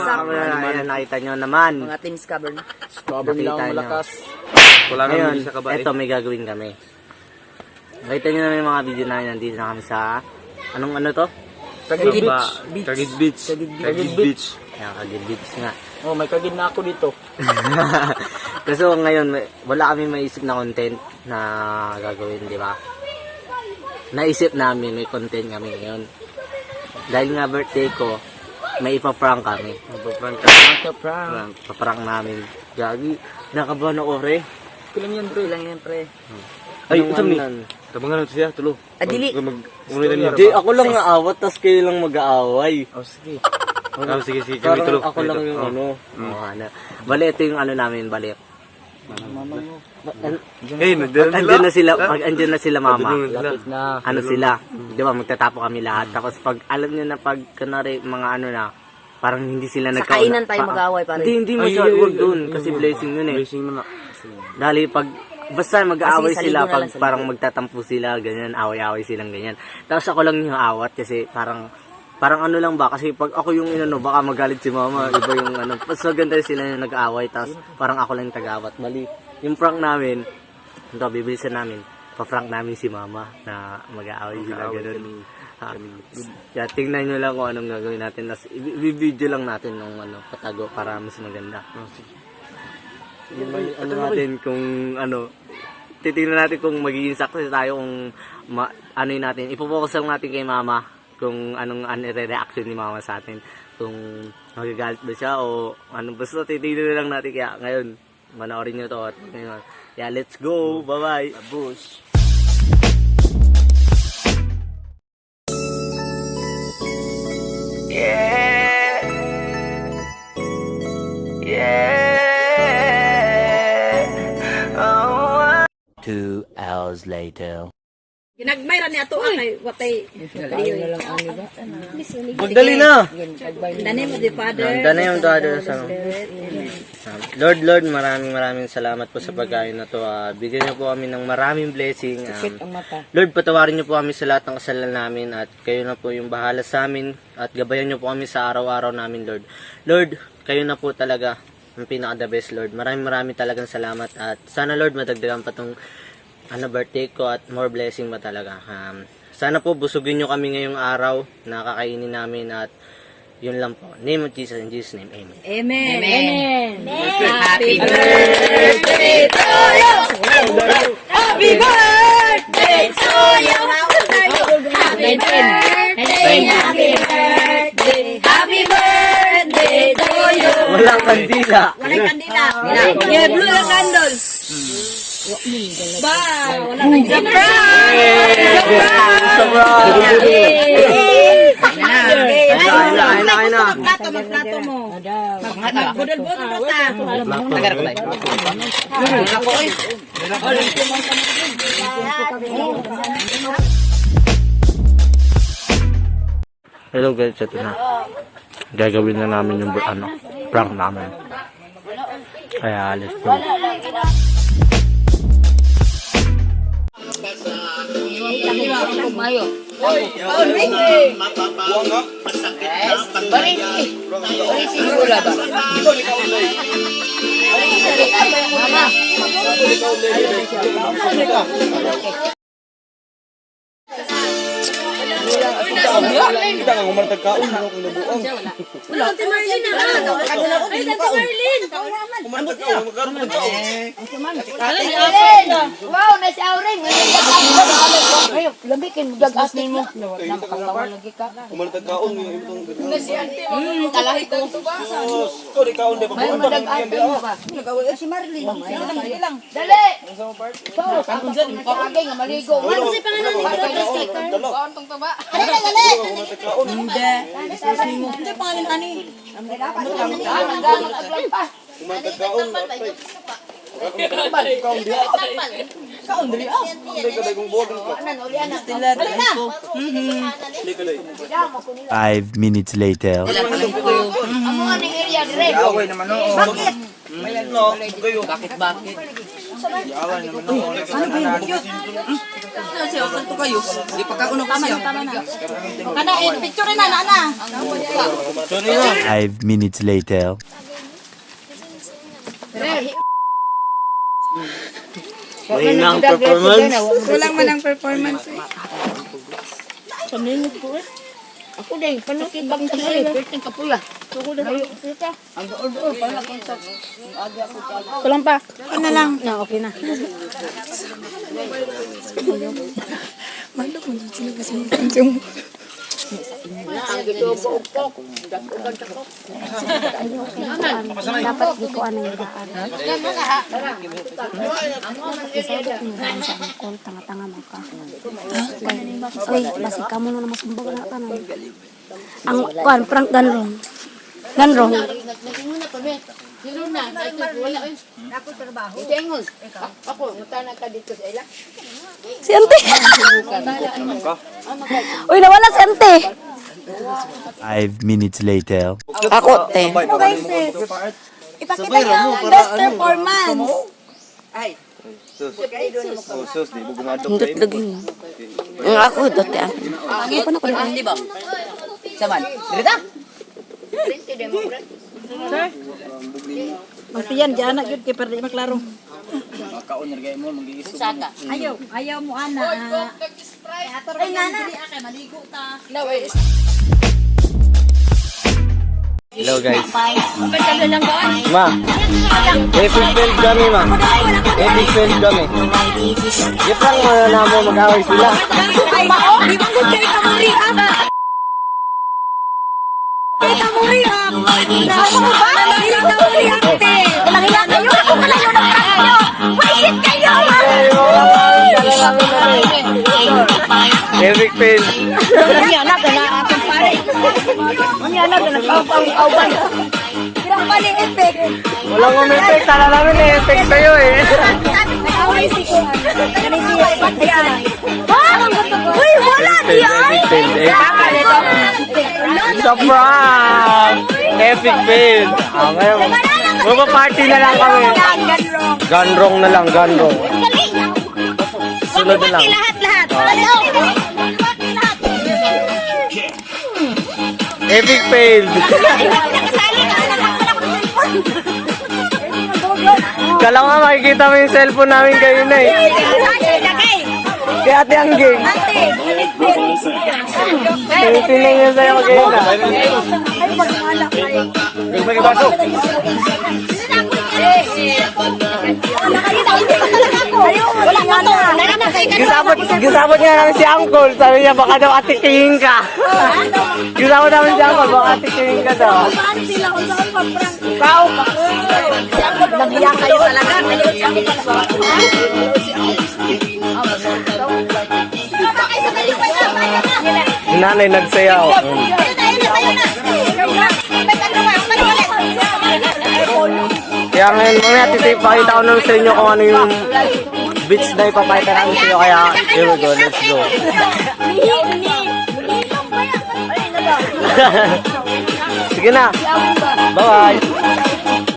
Ayan, nakita nyo naman. Mga team scabber. Scabber lang malakas. Wala ngayon, eto may gagawin kami. Nakita nyo naman yung mga video namin. Nandito na kami sa, anong ano to? Kagid Beach. Kagid Beach. Ayan, Kagid Beach nga. Oh, may kagid na ako dito. Kasi ngayon, wala kami maisip na content na gagawin, di ba? Naisip namin, may content kami ngayon. Dahil nga birthday ko, may ipa-prank kami. Pa-prank namin. Gagi, nakabahan ako, pre. Kulang yan, pre. Ay, ito mi. Tabangan natin siya, tulo. Dili. Hindi, ako lang naawat, tas kayo lang mag-aaway. Oh, sige. Sige, kami Parang tulo. ako lang yung ano. Bali, ito yung ano namin, bali. Andyan na sila mama. Lapit na. Ano sila, di ba, magtatapo kami lahat. Tapos pag, alam nyo na pag, kanari, mga ano na, parang hindi sila Sa kainan tayo mag-away, pare. Hindi masyado, huwag dun, kasi blessing yun eh. Blessing na. Dahil pag, basta mag-aaway Kasi sila, saligo na pag lang sila. parang magtatampo sila, ganyan, away-away silang ganyan. Tapos ako lang yung awat, kasi parang ano lang ba, kasi pag ako yung inano, baka magalit si mama, iba yung ano, mas maganda sila yung nag-aaway, tapos parang ako lang yung tag-awat. Mali, yung prank namin, ito, bibilisan namin, pa-prank namin si mama, na mag-aaway sila, gano'n. Kaya tingnan nyo lang kung anong gagawin natin, tapos i-video lang natin ng ano, patago, para mas maganda. Ano natin kung ano, titingnan natin kung magiging success tayo, kung ano yun natin, ipofocus lang natin kay mama, kung anong reaction ni mama sa atin, kung magagalit ba siya o ano, basta titignan lang natin. Kaya ngayon, manoorin nyo to at ngayon, yeah, let's go, bye bye, bush. Yeah, oh. 2 hours later. Ginagmay ra ni ato kay watay. Magdali na! The name of the Father. Ganda na yung Father sa Lord, maraming salamat po sa pagkain na to. Bigyan niyo po kami ng maraming blessing. Lord, patawarin niyo po kami sa lahat ng kasalanan namin at kayo na po yung bahala sa amin at gabayan niyo po kami sa araw-araw namin, Lord. Lord, kayo na po talaga ang pinaka-the best, Lord. Maraming talagang salamat at sana, Lord, madagdagan pa tong birthday ko at more blessing ba talaga. Sana po busugin nyo kami ngayong araw na kakainin namin at yun lang po. Name of Jesus, in Jesus' name, amen. Amen. Amen. Happy birthday to you! Happy birthday to you! Happy birthday! Happy birthday! Happy birthday to you! Walang kandila. Walang kandila. Yeah, blue lang candle. Ba, wala nang Magplato mo. Magbudol-budol ta. Tagar ko tayo. Ako eh. Hello guys, ito na. Gagawin na namin yung prank namin. Kaya let's go. Mayo. Kita nga umartag kaon, ano kung nabuang. Wala si Marlene na. Ay, Tante Marlene. Umartag kaon, magkaroon ng kaon. Wow, nasi auring. Ayo, lambikin mo dagas nimo. Nakakawa lagi ka. Umartag kaon, yung itong... Talahi ko. Ikaw di kaon, di ba? May madag-ate mo ba? Si Marlene. Dali. So, ako dyan, nakagay nga maligo. Ano si pangalan ni Dalaw. Kaon tong taba. Umartag kaon. Hindi pangalan ani. Umartag kaon. Kaon dali ah. Hindi ka dagong bodong ka. Hindi ka day. 5 minutes later. Amo nga ning area dire. Away naman, oo. Bakit? Mayan no, kayo. Bakit? Siya, kanto kayo. Ipagkauna ko siya. Kana, picture na, nana. 5 minutes later. Mahina ang performance. Kulang man ang performance. Ako din, panukid bang tayo, perting kapuya. Ang doon, pala kung sa... Kulang pa. Ano lang. Na, okay na. Malok mo dyan sila kasi yung Ang gitubo upok. Dapat di ko ano yung daan. Isabot mo na sa bangkol, tanga-tanga mo ka. Uy, basi ka mo na masumbaga na ka na. Ang kuan, Frank Ganrong. Ganrong. Si Ante. Uy, nawala si Ante. 5 minutes later. ako, te. Ipakita niyo ang best performance. Sus, di mo gumadok Hindot kayo. lagi. Ang ako, dote. Ano pa na Di ba? Saman. Dirita? Magpiyan, di anak yun, kaya para di maklaro. Makaon gay mo magiiso. Saka. Ayaw mo, ana. Ay, nana. Maligo ta. Hello guys. Ma, epic fail kami ma. Epic fail kami. Yung pang na mo mag-away sila. Ay, di ba kung kayo kamuri, ama? Kayo kamuri, ha? Nasa mo ba? Nangilang kamuri, ate. Nangilang kayo, ako kalayo ng kanyo. Pwisit kayo, ha? Epic fail. Ang anak na atong pare. Ang anak na nagpapang-awan. Kirang pali effect. Walang umipik. Tala namin na-effect sa'yo eh. Nag-away si Kuhan. Kanay siya, patay sila. Ha? Uy, wala di ay! Sa prank! Epic fail. Ngayon, magpa-party na lang kami. Ganrong na lang, ganrong. Sunod na lang. Lahat-lahat. Epic failed. Kala nga makikita mo yung cellphone namin kayo na eh. Kaya ate ang game. Tinitingnan niya sa'yo kayo na. Magpagbaso. Gisabot niya namin si Uncle. Sabi niya baka daw atitingin ka. Gisabot namin si Uncle. Baka atitingin ka daw. Ikaw? Nagiyak kayo talaga. Si nanay nagsayaw. Kaya ngayon mamaya pakita ko naman sa inyo kung ano yung beats na ipapakita namin sa inyo. Kaya here we go, let's go. Sige na. Bye-bye.